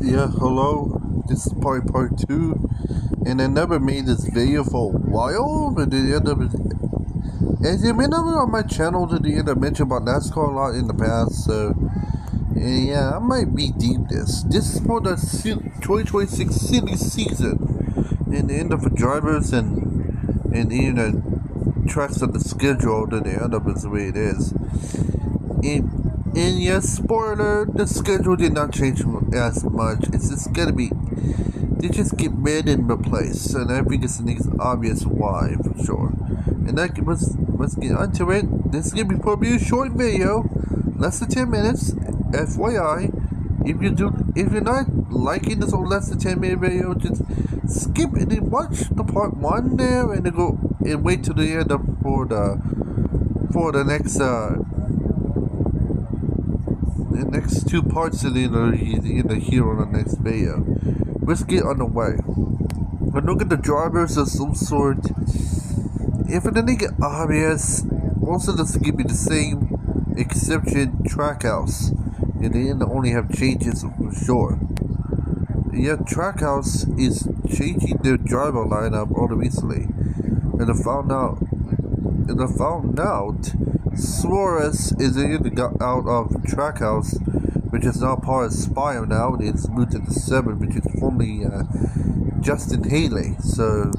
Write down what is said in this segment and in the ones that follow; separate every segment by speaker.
Speaker 1: Yeah, hello. This is part two, and I never made this video for a while. But the end of it, as you may know on my channel, to the end I mentioned about NASCAR a lot in the past. So yeah, I might redeem this. This is for the 2026 city season, and the end of the drivers and tracks on the schedule. To the end of it is the way it is. And yes, spoiler, the schedule did not change as much. It's just gonna be, they just get rid and replaced, and I think it's obvious why for sure. And that let's get onto it. This is gonna be probably a short video, less than 10 minutes. FYI, if you're not liking this or less than 10-minute video, just skip it and watch the part one there, and then go and wait till the end for the next the next two parts of the here on the next video. Let's get on the way. And look at the drivers of some sort. If it didn't get obvious, most of this give me the same exception Trackhouse. And they only have changes for sure. Yeah, Trackhouse is changing their driver lineup all recently. And I found out Suarez is out of Trackhouse, which is now part of Spire now. It's moved to the 7, which is formerly Justin Haley. So,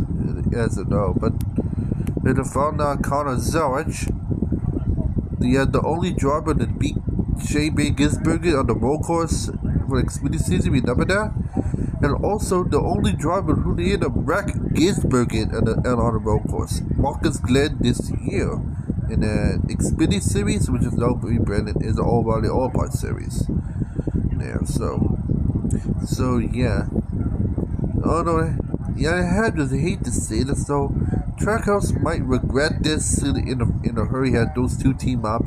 Speaker 1: as you know, but then I found out Connor Zellich, the only driver that beat Shane Gisbergen on the road course for the Xfinity season. Remember that? And also the only driver who did a wreck Gisbergen on the road course, Marcus Glenn, this year in the Xfinity series, which is now rebranded as the All Part series. Yeah, so yeah. Oh no, yeah, I hate to say this though. Trackhouse might regret this in a hurry. Had those two team up,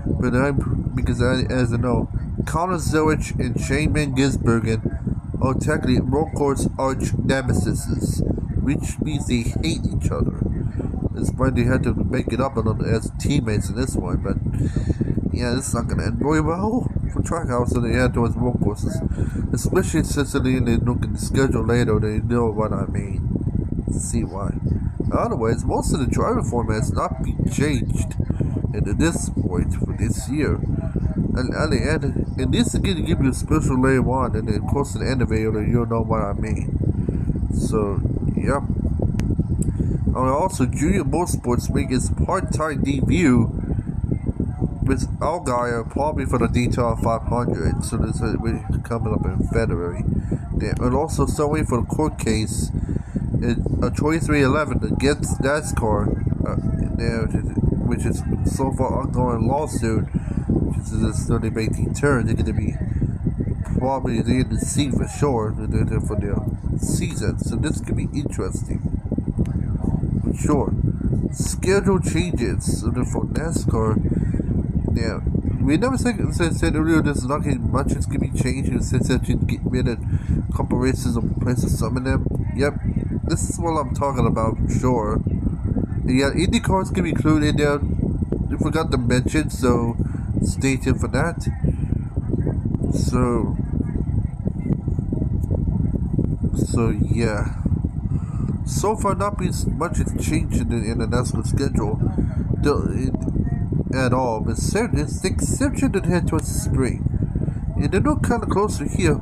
Speaker 1: but as you know, Connor Zellich and Shane Gisbergen are technically road course arch nemesis, which means they hate each other. It's why they had to make it up as teammates in this one, but yeah, this is not gonna end very well for Trackhouse and they add towards road courses, especially since they look at the schedule later. They know what I mean. See why. Otherwise, most of the driver formats not being changed at this point for this year. And this is going to give you a special later on, and then close to the end of it, you'll know what I mean. So, yeah. Also, Junior Motorsports making its part-time debut with Allgaier, probably for the Daytona 500. So this is coming up in February. And also, still waiting for the court case in 2311 against NASCAR, which is so far ongoing lawsuit. So they make the turn. They're going to be probably the end of the season for sure for their season. So this could be interesting for sure. Schedule changes for NASCAR. Yeah, we never said earlier there's not getting much. It's going to be changing since that you get rid of a couple races and replace some of them. Yep, this is what I'm talking about for sure. And yeah, IndyCar is going to be included in there. I forgot to mention, so stay tuned for that. So yeah. So far, not been much has changed in the NASCAR schedule at all. But it's the exception that head towards the spring. And they're not kind of closer here.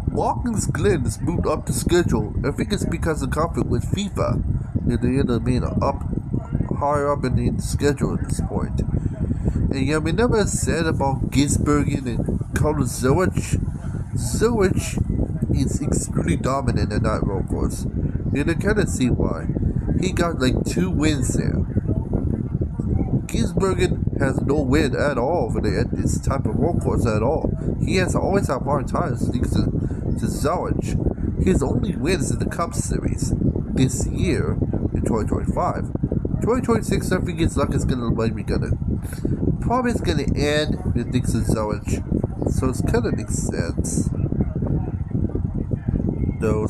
Speaker 1: Watkins Glen has moved up the schedule. I think it's because of conflict with FIFA. They end up being higher up in the schedule at this point. And yeah, we never said about Gisbergen and Connor Zellich. Zellich is extremely dominant in that road course. And I kind of see why. He got like 2 wins there. Gisbergen has no win at all for this type of road course at all. He has always had hard times thanks to Zellich. His only wins in the Cup Series this year in 2025. 2026, I think his luck is probably gonna end with Dixon Zellich. So it's kind of makes sense. Though,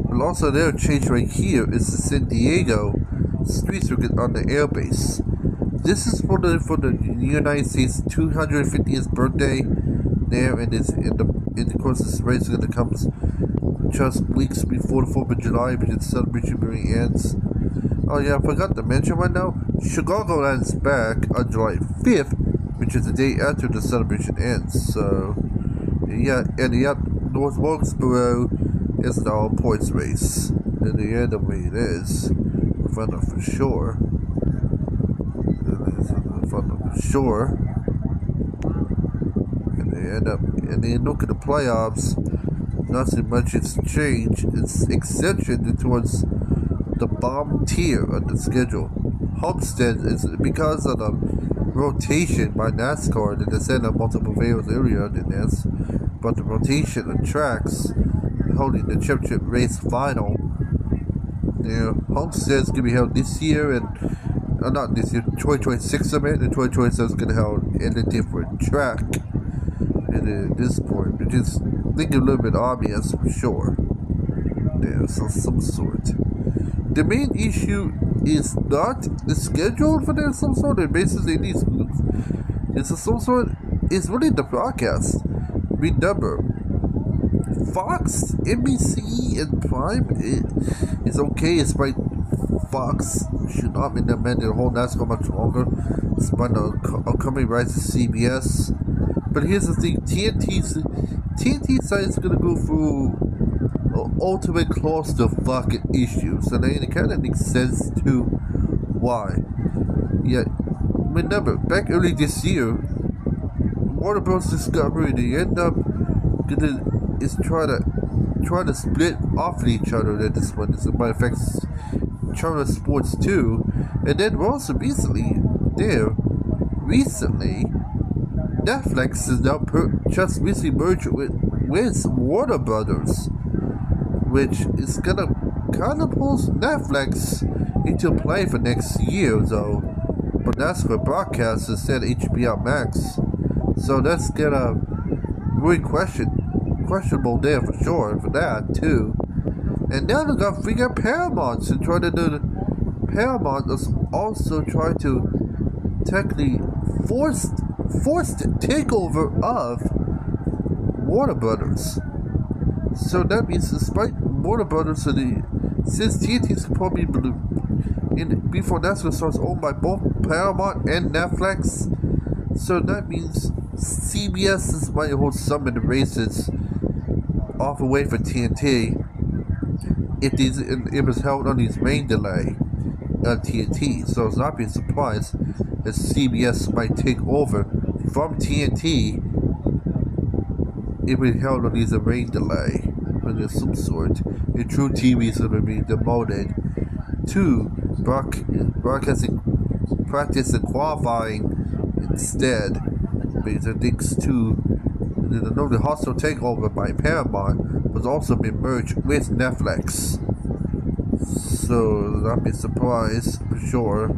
Speaker 1: but also their change right here is the San Diego street circuit on the airbase. This is for the United States 250th birthday there, and it's And of course, this race is going to come just weeks before the 4th of July, because the celebration really ends. Oh yeah, I forgot to mention right now, Chicagoland's back on July 5th, which is the day after the celebration ends. So, yeah, and yeah, North Wilkesboro is now a points race. In the end, the way it is, I found out for sure. And they end up, and they look at the playoffs. Not so much it's changed, it's extension towards the bottom tier of the schedule. Homestead is because of the rotation by NASCAR that they send up multiple variables earlier than this, but the rotation of tracks holding the championship race final. Homestead is going to be held this year, and not this year, 2026 of it, and 2027 is going to be held in a different track. And at this point, which is, I think, a little bit obvious for sure. There's some sort. The main issue is not the schedule for their some sort of basically these moves. It's some sort. It's really the broadcast. Remember, Fox, NBC, and Prime is okay. It's by Fox should not be demanded the whole NASCAR much longer. It's by the upcoming rise of CBS. But here's the thing: TNT side is gonna go through ultimate clusterfuck issues, and it kind of makes sense to why. Yet, remember, back early this year, Warner Bros. Discovery, they end up trying to split off each other at this point. This might affect Turner Sports too. And then also recently, Netflix is now just recently merged with Warner Brothers, which is gonna kind of pulls Netflix into play for next year, though. But NASCAR broadcast instead of HBO Max, so that's gonna really questionable there for sure for that too. And now they got freaking Paramount to try to do. Paramount is also trying to technically forced takeover of Warner Brothers. So that means despite Warner Brothers since TNT's probably before NASCAR starts owned by both Paramount and Netflix, so that means CBS might hold some of the races off away for TNT if it was held on these main delay on TNT. So it's not be a surprise that CBS might take over from TNT if it held on these rain delay. But there's some sort. And True TV is going to be demoted to broadcasting practice and qualifying instead. Because it thanks to the hostile takeover by Paramount was also been merged with Netflix. So not be surprised for sure.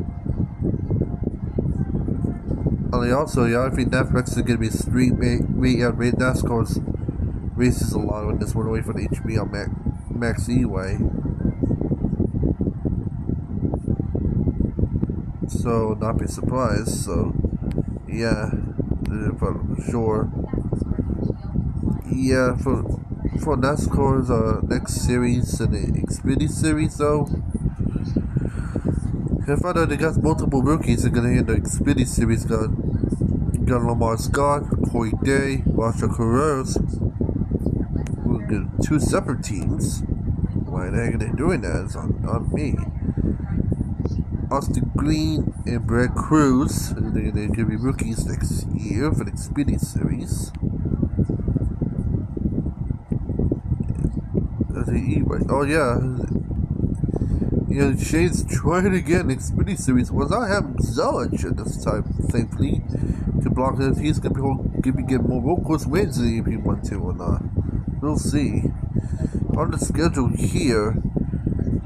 Speaker 1: And also, I think Netflix is gonna be NASCAR's races a lot when this went away from HBO Max anyway. So not be surprised. So yeah, for sure. Yeah, for NASCAR's next series and the Xfinity series though. I found out they got multiple rookies that are gonna hit the Xfinity series. Got Lamar Scott, Corey Day, Marshall Carreras. We'll get 2 separate teams. Why the heck are they doing that? It's on me. Austin Green and Brad Cruz. They're gonna be rookies next year for the Xfinity series. Oh yeah. Shane's trying to get an Xfinity series. Was I have Zelich at this time, thankfully, to block it. He's gonna be getting more road course wins if he want to or not. We'll see. On the schedule here,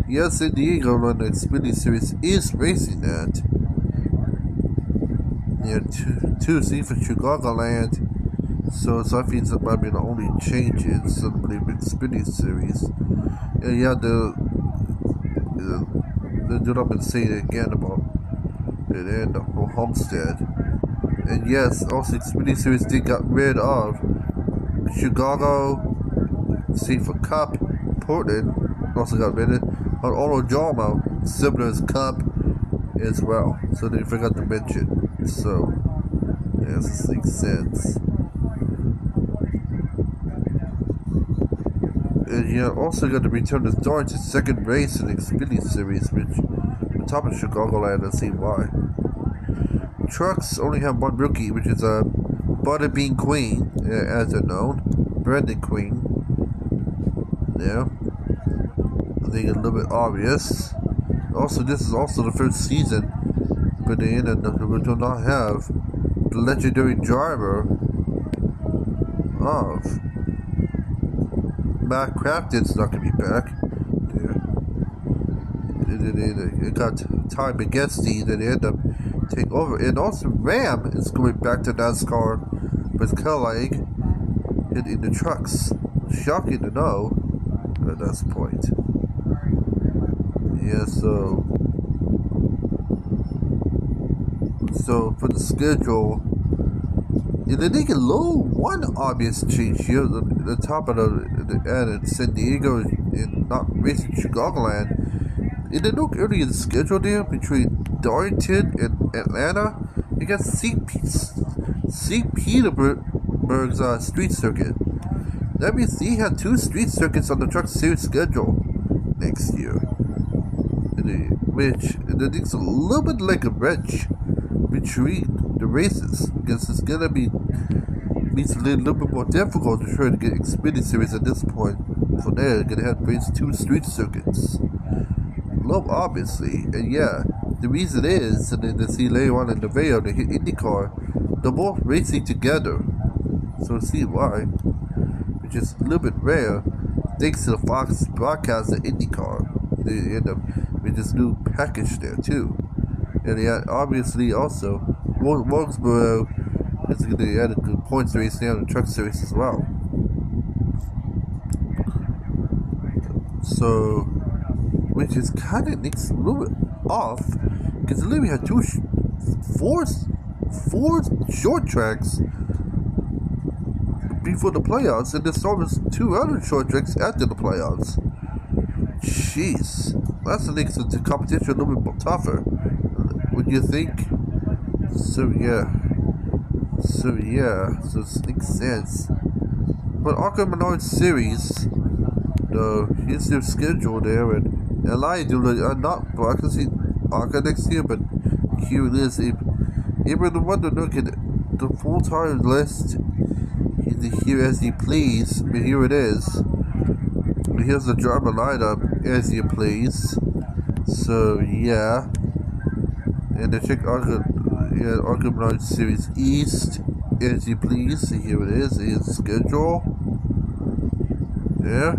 Speaker 1: yes, San Diego on the Xfinity series is racing that. Yeah, Tuesday for Chicagoland. So I think that might be the only changes in the Xfinity series. And yeah, they do not been saying it again about the end of Homestead. And yes, also Xfinity series they got rid of Chicago, Seaford Cup, Portland also got admitted, on Olojomo, Sibler's Cup as well. So they forgot to mention. So, yeah, this makes sense. And yeah, also got to return the start to second race in the Xfinity Series, which on top of Chicagoland, I see why. Trucks only have one rookie, which is a Butterbean Queen, as they're known, Brandon Queen. Yeah, I think it's a little bit obvious. Also, this is also the first season, but they do not have the legendary driver of Matt Crafton's not gonna be back. It got Ty McGesty that they end up taking over, and also Ram is going back to NASCAR with Kellag in the trucks. Shocking to know at this point. Yeah, so for the schedule, yeah, they make a low one obvious change here. The top of the end in San Diego and not racing Chicagoland. In the look early in the schedule there between Darlington and Atlanta, you got St. Petersburg's street circuit. That means they have 2 street circuits on the Truck Series schedule next year, which it's a little bit like a wrench between the races, because it's gonna be a little bit more difficult to try to get Xfinity Series at this point. For there, you're gonna have to race 2 street circuits. Love, obviously, and yeah, the reason is, and then to see later on in the video, they hit IndyCar, they're both racing together. So see why, which is a little bit rare, thanks to the Fox broadcast at IndyCar. They end up with this new package there too. And yeah, obviously also, Wilkesboro is going to add a good points race now in the Truck Series as well. So, which is kind of makes a little bit off, because the literally had four short tracks before the playoffs, and there's almost 2 other short tracks after the playoffs. Jeez, that's what makes the competition a little bit more tougher. What do you think? So yeah, so it makes sense. But ARCA Menard Series, here's their schedule there, and LI do not broadcasting ARCA next year, but here it is. If you want to look at the full-time list, here as you please, but here it is. Here's the drama lineup as you please. So yeah, and the check ARCA Menard Series East as you please. Here it is. Here's the schedule. There,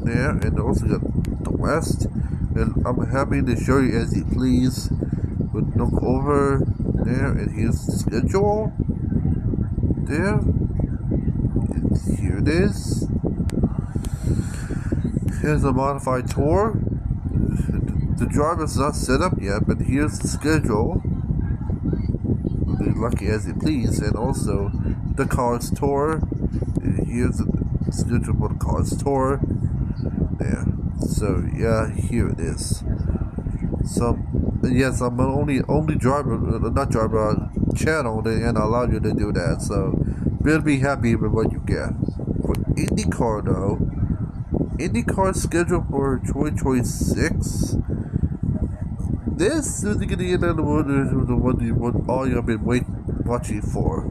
Speaker 1: and also got the West. And I'm happy to show you as you please. But look over there, and here's the schedule. There, and here it is. Here's a modified tour. The driver's not set up yet, but here's the schedule. Be lucky as you please, and also the Cars Tour. And here's the schedule for the Cars Tour. There. So yeah, here it is. So yes, I'm the only channel and allow you to do that. So we'll be happy with what you get. For IndyCar though, IndyCar schedule for 2026. This is going to get another one, what all you've been watching for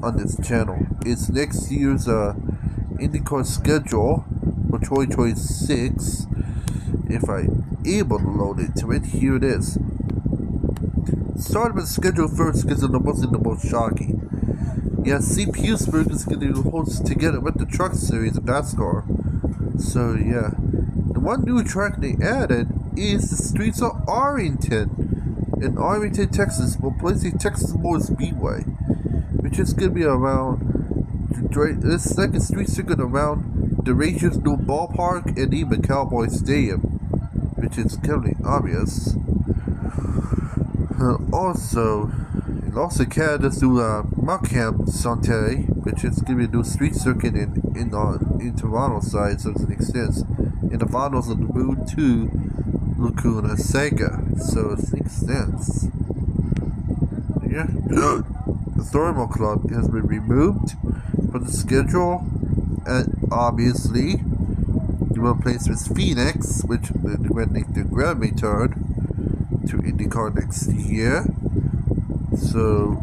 Speaker 1: on this channel. It's next year's IndyCar schedule for 2026. If I'm able to load it to it, here it is. Start with the schedule first because it wasn't the most shocking. Yeah, St. Petersburg is going to host together with the Truck Series of NASCAR. So yeah, the one new track they added is the streets of Arlington in Arlington, Texas, will place the Texas Motor Speedway, which is going to be around the second street circuit around the Rangers' new ballpark and even Cowboy Stadium, which is currently obvious. Also, And also Canada's do Markham Sunday, which is going to be a new street circuit in Toronto side, so it makes sense. In the finals of the Moon 2 Lacuna Sega, so it makes sense. Yeah. The Thermal Club has been removed from the schedule, and obviously the replaced with Phoenix, which when the Grand return to IndyCar next year. So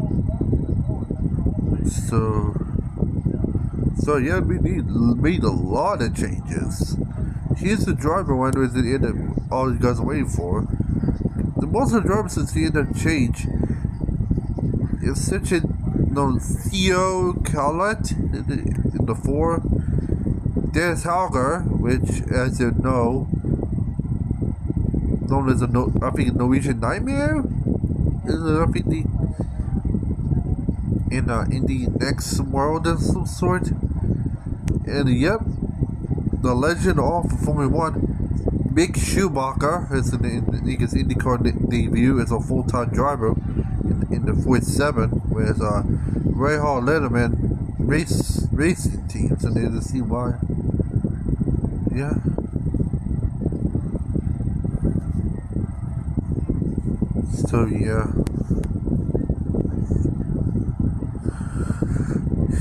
Speaker 1: yeah, we made a lot of changes. Here's the driver one was the end of all you guys are waiting for. The most of the drivers since the end of change is such a Theo Collett in the 4. There's Hauger, which, as you know, known as I think Norwegian Nightmare. I think in the next world of some sort. And yep, the legend of Formula 1, Mick Schumacher, has his IndyCar debut as a full-time driver in the 47, whereas Ray Hall Letterman racing teams, and there's a see why. Yeah. So yeah.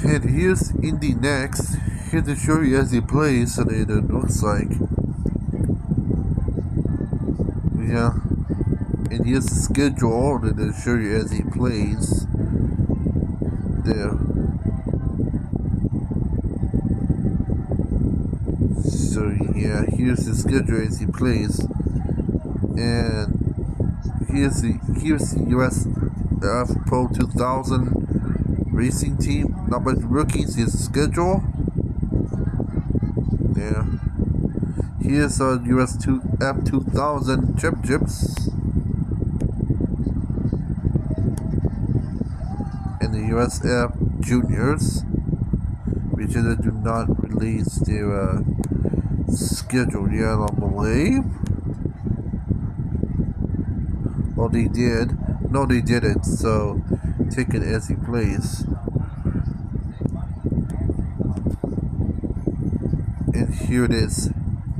Speaker 1: And here's Indy next. Here to show you as he plays, and it looks like. Yeah. And here's the schedule, and it'll show you as he plays. There. So yeah, here's the schedule as he plays. And here's the US Pro 2000 racing team. Not much rookies. Here's the schedule. There. Here's US F2000 championships. And the USF juniors, which they do not release their schedule yet, I believe. Well, they did. No, they didn't. So, take it as he plays. And here it is.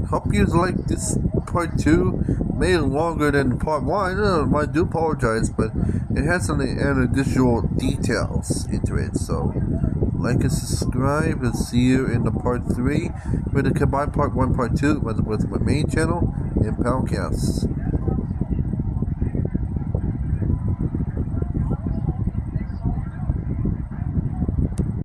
Speaker 1: Hope you like this part 2. Made it longer than part 1. I do apologize, but it has some additional details into it. So, like and subscribe, and see you in the part 3 with the combined part 1, part 2 with my main channel and Poundcasts.